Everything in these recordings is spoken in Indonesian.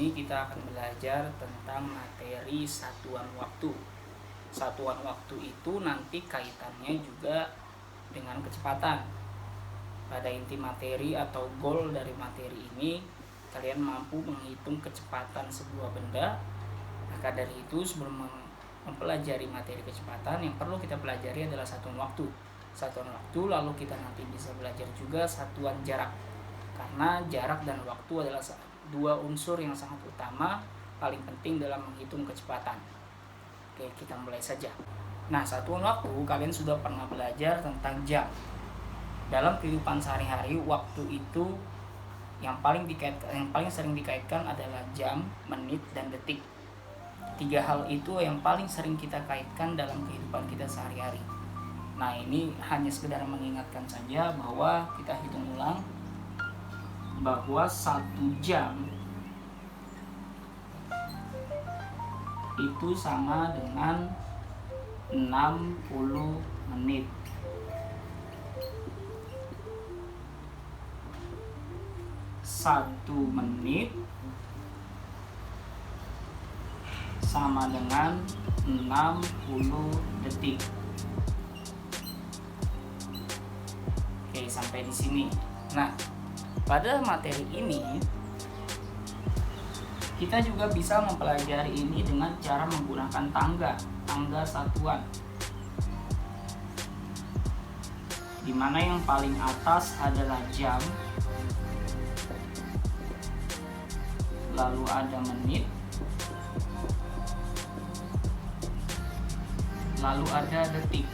ini kita akan belajar tentang materi satuan waktu. Satuan waktu itu nanti kaitannya juga dengan kecepatan. Pada inti materi atau goal dari materi ini, kalian mampu menghitung kecepatan sebuah benda. Maka dari itu, sebelum mempelajari materi kecepatan, yang perlu kita pelajari adalah satuan waktu. Satuan waktu, lalu kita nanti bisa belajar juga satuan jarak. Karena jarak dan waktu adalah dua unsur yang sangat utama, paling penting dalam menghitung kecepatan. Oke, kita mulai saja. Nah, satuan waktu kalian sudah pernah belajar tentang jam. Dalam kehidupan sehari-hari, waktu itu yang paling sering dikaitkan adalah jam, menit, dan detik. Tiga hal itu yang paling sering kita kaitkan dalam kehidupan kita sehari-hari. Nah, ini hanya sekedar mengingatkan saja bahwa kita hitung ulang bahwa 1 jam itu sama dengan 60 menit. Satu menit sama dengan 60 detik. Oke, sampai di sini. Nah, pada materi ini kita juga bisa mempelajari ini dengan cara menggunakan tangga satuan. Di mana yang paling atas adalah jam, lalu ada menit, lalu ada detik.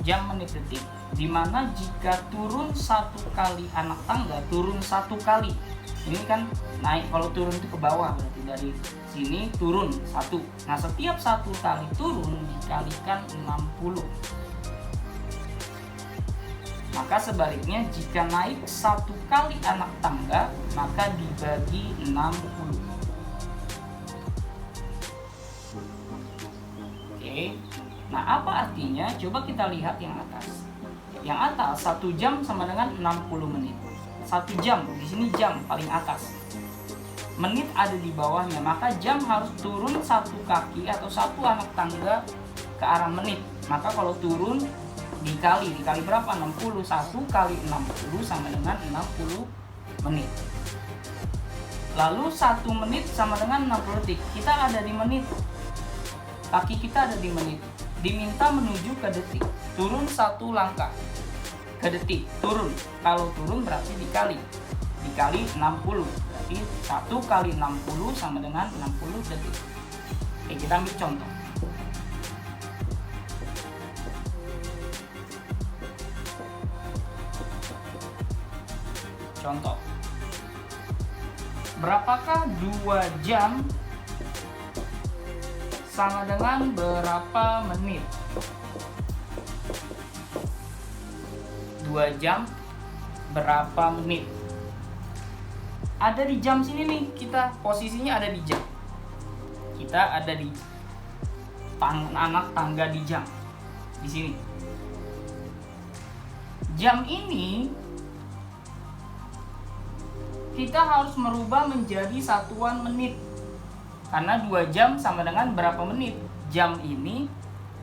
Jam, menit, detik. Dimana jika turun satu kali anak tangga, turun satu kali. Ini kan naik, kalau turun itu ke bawah, berarti dari sini turun satu. Nah, setiap satu kali turun dikalikan 60. Maka sebaliknya, jika naik satu kali anak tangga, maka dibagi 60. Oke. Nah, apa artinya? Coba kita lihat yang atas. Yang atas, 1 jam sama dengan 60 menit. 1 jam, di sini jam paling atas. Menit ada di bawahnya, maka jam harus turun satu kaki atau satu anak tangga ke arah menit. Maka kalau turun dikali berapa? 60. 1 kali 60 sama dengan 60 menit. Lalu 1 menit sama dengan 60 detik. Kita ada di menit. Kaki kita ada di menit. Diminta menuju ke detik. Turun 1 langkah ke detik. Turun. Kalau turun berarti dikali 60. Berarti 1 kali 60 sama dengan 60 detik. Oke, kita ambil contoh. Contoh. Berapakah 2 jam sama dengan berapa menit? 2 jam berapa menit? Ada di jam sini nih, kita posisinya ada di jam. Kita ada di anak tangga di jam. Di sini. Jam ini kita harus merubah menjadi satuan menit. Karena 2 jam sama dengan berapa menit? Jam ini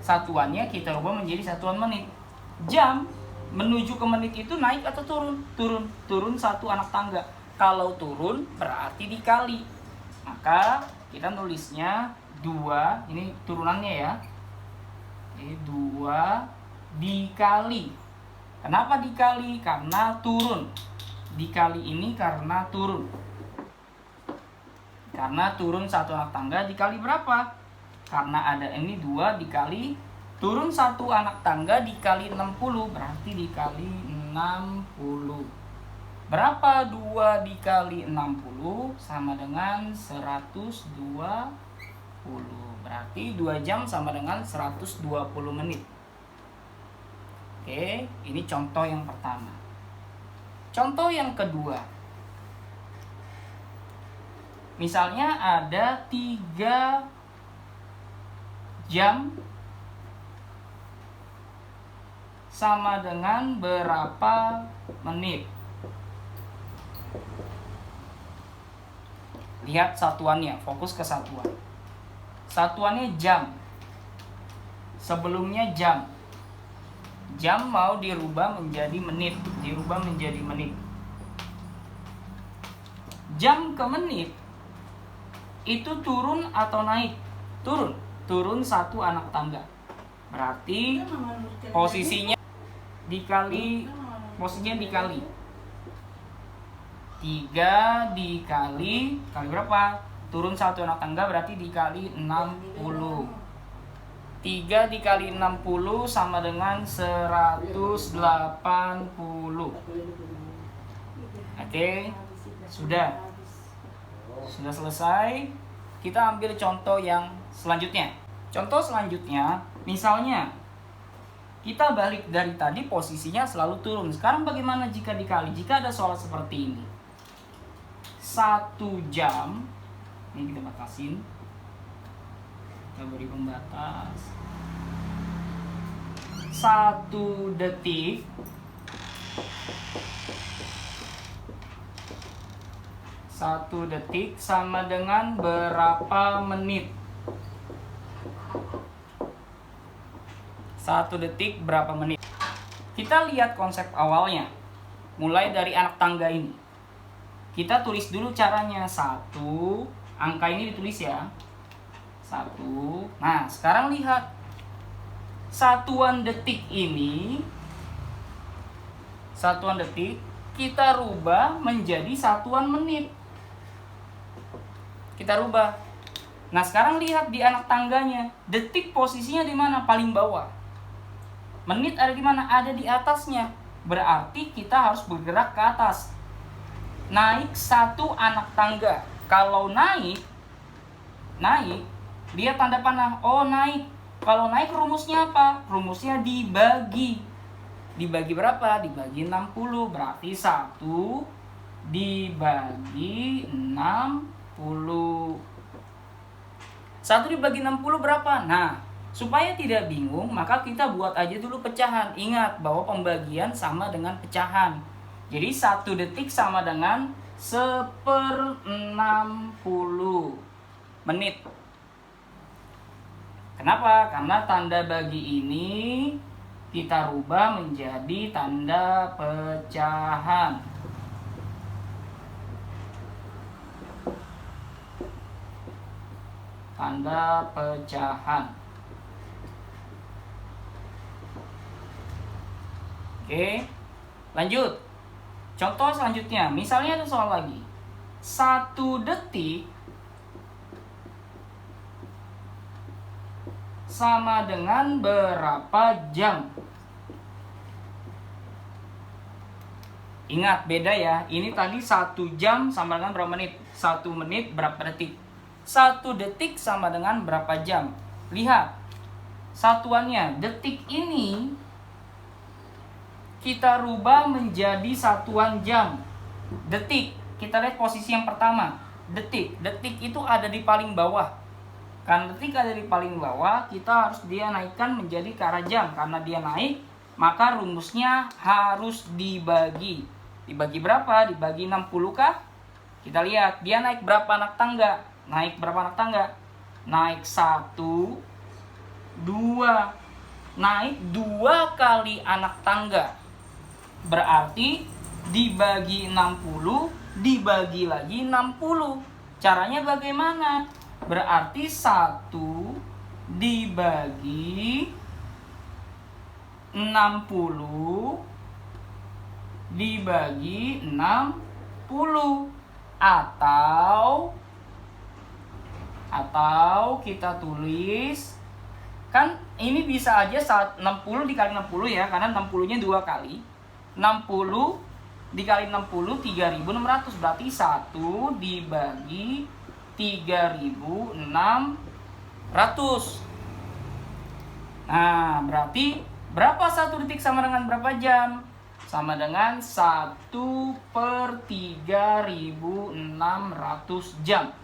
satuannya kita rubah menjadi satuan menit. Jam menuju ke menit itu naik atau turun? Turun 1 anak tangga. Kalau turun berarti dikali. Maka kita nulisnya 2, ini turunannya ya. 2 dikali. Kenapa dikali? Karena turun. Dikali ini karena turun. Karena turun 1 anak tangga dikali berapa? Karena ada ini 2 dikali turun 1 anak tangga dikali 60 berarti dikali 60. Berapa 2 dikali 60? Sama dengan 120. Berarti 2 jam sama dengan 120 menit. Oke, ini contoh yang pertama. Contoh yang kedua. Misalnya ada 3 jam sama dengan berapa menit? Lihat satuannya, fokus ke satuan. Satuannya jam. Sebelumnya jam. Jam mau dirubah menjadi menit. Jam ke menit itu turun atau naik? Turun 1 anak tangga. Berarti posisinya dikali 3 dikali berapa? Turun 1 anak tangga berarti dikali 60. 3 dikali 60 sama dengan 180. Oke, sudah selesai. Kita ambil contoh yang selanjutnya. Contoh selanjutnya, misalnya kita balik dari tadi posisinya selalu turun. Sekarang bagaimana jika dikali? Jika ada soal seperti ini. 1 jam, ini kita batasin. Kita beri pembatas. 1 detik sama dengan berapa menit? 1 detik berapa menit? Kita lihat konsep awalnya. Mulai dari anak tangga ini. Kita tulis dulu caranya. 1, angka ini ditulis ya. 1. Nah, sekarang lihat. Satuan detik ini, kita rubah menjadi satuan menit. Kita rubah. Nah, sekarang lihat di anak tangganya. Detik posisinya di mana? Paling bawah. Menit ada di mana? Ada di atasnya. Berarti kita harus bergerak ke atas. Naik 1 anak tangga. Kalau naik, dia tanda panah. Oh, naik. Kalau naik rumusnya apa? Rumusnya dibagi. Dibagi berapa? Dibagi 60. Berarti 1 dibagi 60. 1 dibagi 60 berapa? Nah, supaya tidak bingung, maka kita buat aja dulu pecahan. Ingat bahwa pembagian sama dengan pecahan. Jadi 1 detik sama dengan 1/60 menit. Kenapa? Karena tanda bagi ini kita rubah menjadi tanda pecahan. Tanda pecahan. Oke, lanjut. Contoh selanjutnya, misalnya ada soal lagi. 1 detik sama dengan berapa jam? Ingat, beda ya. Ini tadi 1 jam sama dengan berapa menit? 1 menit berapa detik? 1 detik sama dengan berapa jam? Lihat, satuannya. Detik ini kita rubah menjadi satuan jam. Detik, kita lihat posisi yang pertama. Detik itu ada di paling bawah. Karena detik ada di paling bawah, kita harus dia naikkan menjadi ke arah jam. Karena dia naik, maka rumusnya harus dibagi. Dibagi berapa? Dibagi 60 kah? Kita lihat, dia naik berapa anak tangga? Naik 1, 2. Naik 2 kali anak tangga. Berarti dibagi 60, dibagi lagi 60. Caranya bagaimana? Berarti 1 dibagi 60 dibagi 60. Atau kita tulis, kan ini bisa aja 60 dikali 60 ya, karena 60-nya 2 kali. 60 dikali 60 3.600, berarti 1 dibagi 3.600. Nah, berarti berapa 1 detik sama dengan berapa jam? Sama dengan 1/3.600 jam.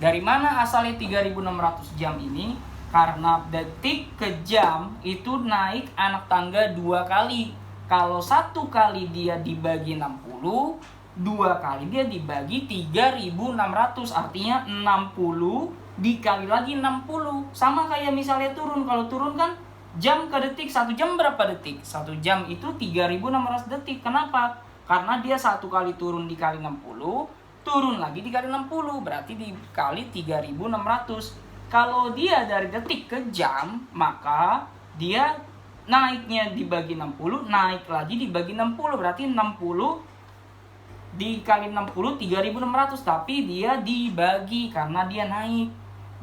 Dari mana asalnya 3.600 jam ini? Karena detik ke jam itu naik anak tangga 2 kali. Kalau 1 kali dia dibagi 60, 2 kali dia dibagi 3.600, artinya 60 dikali lagi 60. Sama kayak misalnya turun. Kalau turun kan jam ke detik, 1 jam berapa detik? 1 jam itu 3.600 detik. Kenapa? Karena dia 1 kali turun dikali 60, turun lagi dikali 60, berarti dikali 3.600. Kalau dia dari detik ke jam, maka dia naiknya dibagi 60, naik lagi dibagi 60, berarti 60 dikali 60 3.600, tapi dia dibagi karena dia naik.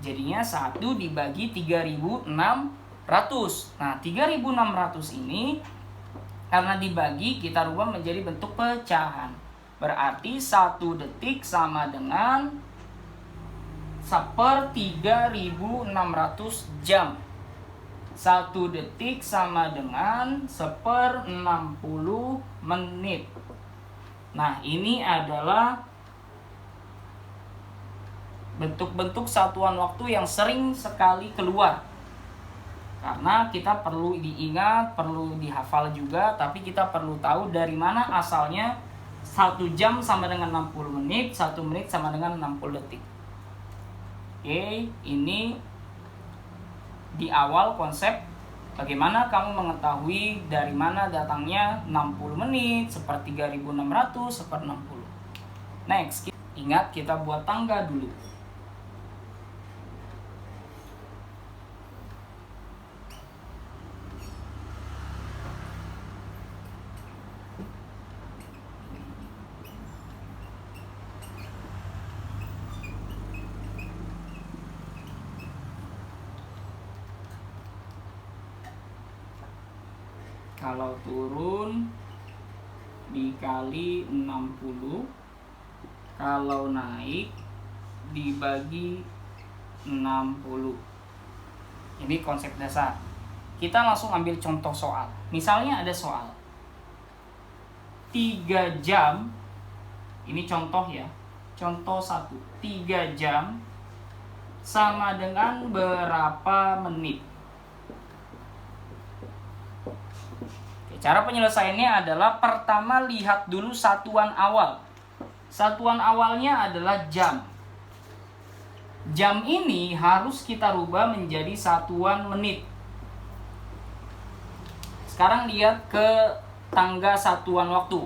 Jadinya 1 dibagi 3.600. Nah, 3.600 ini karena dibagi, kita rubah menjadi bentuk pecahan. Berarti 1 detik sama dengan 1/3.600 jam. 1 detik sama dengan 1/60 menit. Nah, ini adalah bentuk-bentuk satuan waktu yang sering sekali keluar. Karena kita perlu diingat, perlu dihafal juga, tapi kita perlu tahu dari mana asalnya 1 jam sama dengan 60 menit, 1 menit sama dengan 60 detik. Oke, ini di awal konsep bagaimana kamu mengetahui dari mana datangnya 60 menit, 1/3.600, 1/60. Next, ingat kita buat tangga dulu. Kalau turun dikali 60, kalau naik dibagi 60. Ini konsep dasar. Kita langsung ambil contoh soal. Misalnya ada soal 3 jam. Ini contoh ya. Contoh 1. 3 jam sama dengan berapa menit? Cara penyelesaiannya adalah pertama lihat dulu satuan awal. Satuan awalnya adalah jam. Jam ini harus kita rubah menjadi satuan menit. Sekarang lihat ke tangga satuan waktu.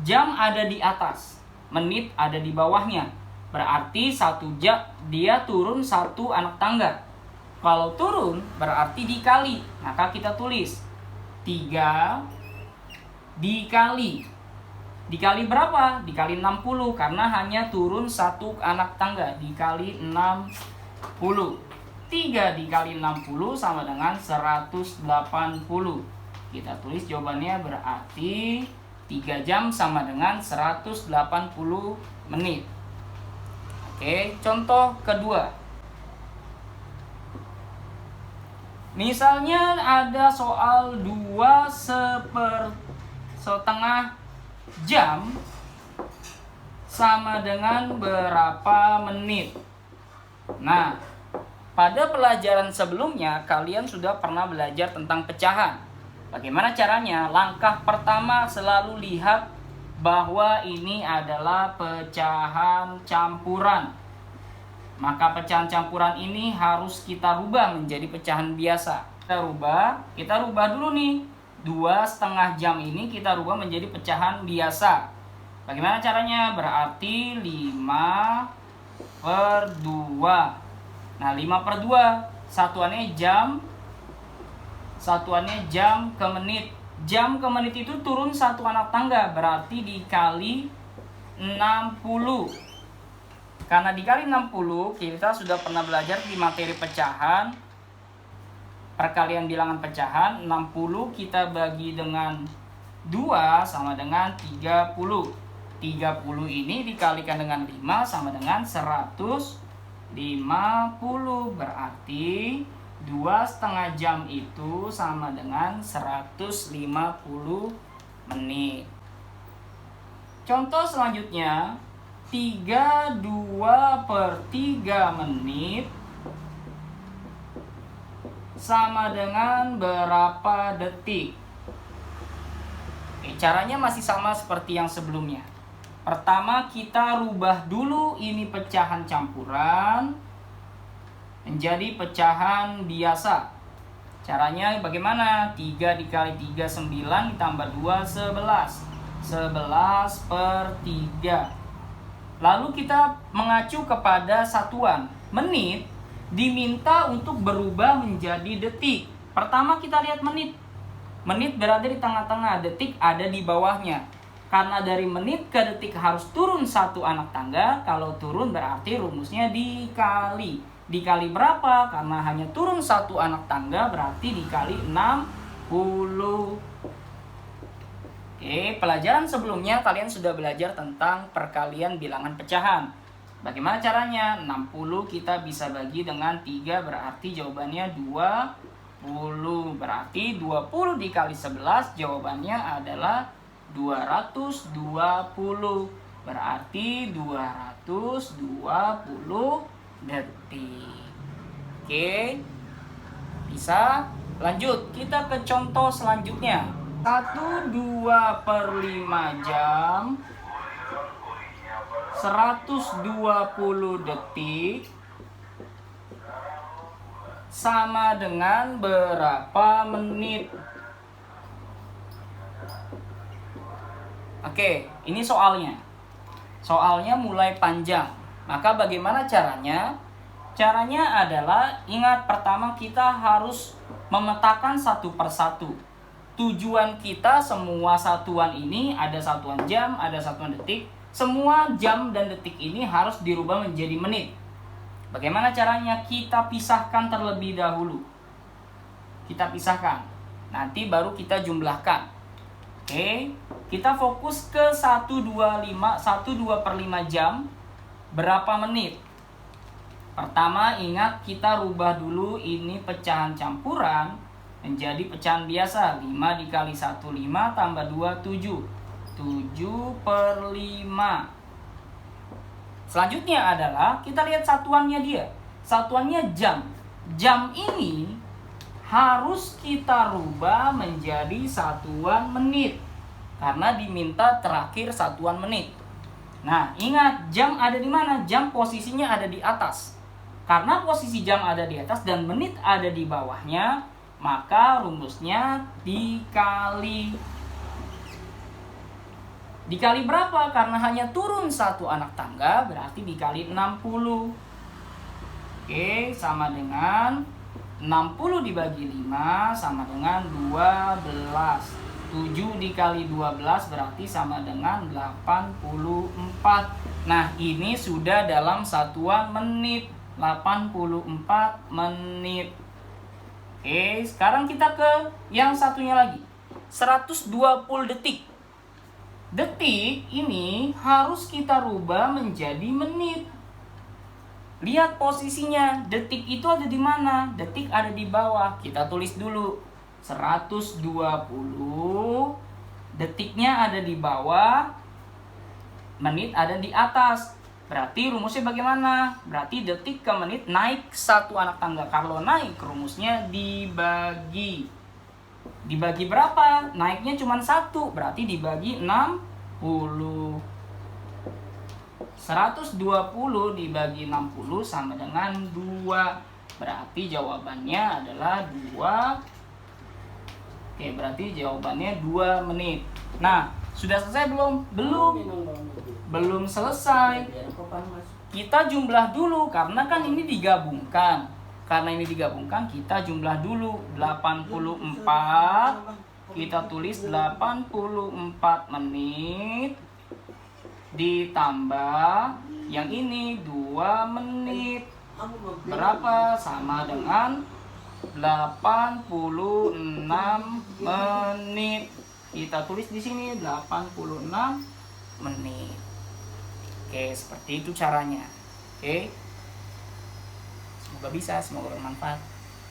Jam ada di atas, menit ada di bawahnya. Berarti 1 jam dia turun 1 anak tangga. Kalau turun berarti dikali. Maka kita tulis 3 dikali berapa? Dikali 60, karena hanya turun 1 anak tangga, dikali 60. 3 dikali 60 sama dengan 180. Kita tulis jawabannya, berarti 3 jam sama dengan 180 menit. Oke, contoh kedua. Misalnya ada soal 2/1/2 jam sama dengan berapa menit. Nah, pada pelajaran sebelumnya kalian sudah pernah belajar tentang pecahan. Bagaimana caranya? Langkah pertama selalu lihat bahwa ini adalah pecahan campuran. Maka pecahan campuran ini harus kita rubah menjadi pecahan biasa. Kita rubah dulu nih. 2/2 jam ini kita rubah menjadi pecahan biasa. Bagaimana caranya? Berarti 5/2. Nah, 5/2 satuannya jam ke menit. Jam ke menit itu turun 1 anak tangga, berarti dikali 60. Karena dikali 60, kita sudah pernah belajar di materi pecahan, perkalian bilangan pecahan. 60 kita bagi dengan 2 sama dengan 30. 30 ini dikalikan dengan 5 sama dengan 150. Berarti 2/2 jam itu sama dengan 150 menit. Contoh selanjutnya, 3/2/3 menit sama dengan berapa detik? Caranya masih sama seperti yang sebelumnya. Pertama kita rubah dulu ini pecahan campuran menjadi pecahan biasa. Caranya bagaimana? 3 dikali 3 9 ditambah 2 11. 11/3. Lalu kita mengacu kepada satuan. Menit diminta untuk berubah menjadi detik. Pertama kita lihat menit. Menit berada di tengah-tengah, detik ada di bawahnya. Karena dari menit ke detik harus turun 1 anak tangga. Kalau turun berarti rumusnya dikali. Dikali berapa? Karena hanya turun 1 anak tangga berarti dikali 60. Oke, pelajaran sebelumnya kalian sudah belajar tentang perkalian bilangan pecahan. Bagaimana caranya? 60 kita bisa bagi dengan 3 berarti jawabannya 20. Berarti 20 dikali 11 jawabannya adalah 220. Berarti 220 detik. Oke, bisa. Lanjut, kita ke contoh selanjutnya. 1/2/5 jam 120 detik sama dengan berapa menit? Oke, ini soalnya. Soalnya mulai panjang. Maka bagaimana caranya? Caranya adalah, ingat pertama kita harus memetakan satu persatu. Tujuan kita semua satuan ini, ada satuan jam, ada satuan detik. Semua jam dan detik ini harus dirubah menjadi menit. Bagaimana caranya? Kita pisahkan terlebih dahulu. Kita pisahkan. Nanti baru kita jumlahkan. Oke, kita fokus ke 1/2/5 jam. Berapa menit? Pertama ingat kita rubah dulu ini pecahan campuran menjadi pecahan biasa. 5 dikali 1 5 tambah 2 7. 7/5. Selanjutnya adalah kita lihat satuannya dia. Satuannya jam. Jam ini harus kita rubah menjadi satuan menit. Karena diminta terakhir satuan menit. Nah, ingat jam ada di mana? Jam posisinya ada di atas. Karena posisi jam ada di atas dan menit ada di bawahnya, maka rumusnya dikali. Dikali berapa? Karena hanya turun 1 anak tangga, berarti dikali 60. Oke, sama dengan 60 dibagi 5 sama dengan 12. 7 dikali 12 berarti sama dengan 84. Nah, ini sudah dalam satuan menit. 84 menit. Oke, sekarang kita ke yang satunya lagi. 120 detik. Detik ini harus kita rubah menjadi menit. Lihat posisinya, detik itu ada di mana? Detik ada di bawah. Kita tulis dulu. 120 detiknya ada di bawah, menit ada di atas. Berarti rumusnya bagaimana? Berarti detik ke menit naik 1 anak tangga. Kalau naik rumusnya dibagi. Dibagi berapa? Naiknya cuma 1, berarti dibagi 60. 120 dibagi 60 sama dengan 2. Berarti jawabannya adalah 2. Oke, berarti jawabannya 2 menit. Nah, sudah selesai belum? Belum selesai. Kita jumlah dulu, karena kan ini digabungkan. Karena ini digabungkan, kita jumlah dulu. 84, kita tulis 84 menit. Ditambah yang ini 2 menit. Berapa? Sama dengan 86 menit. Kita tulis di sini 86 menit. Oke, seperti itu caranya. Oke. Semoga bisa, semoga bermanfaat.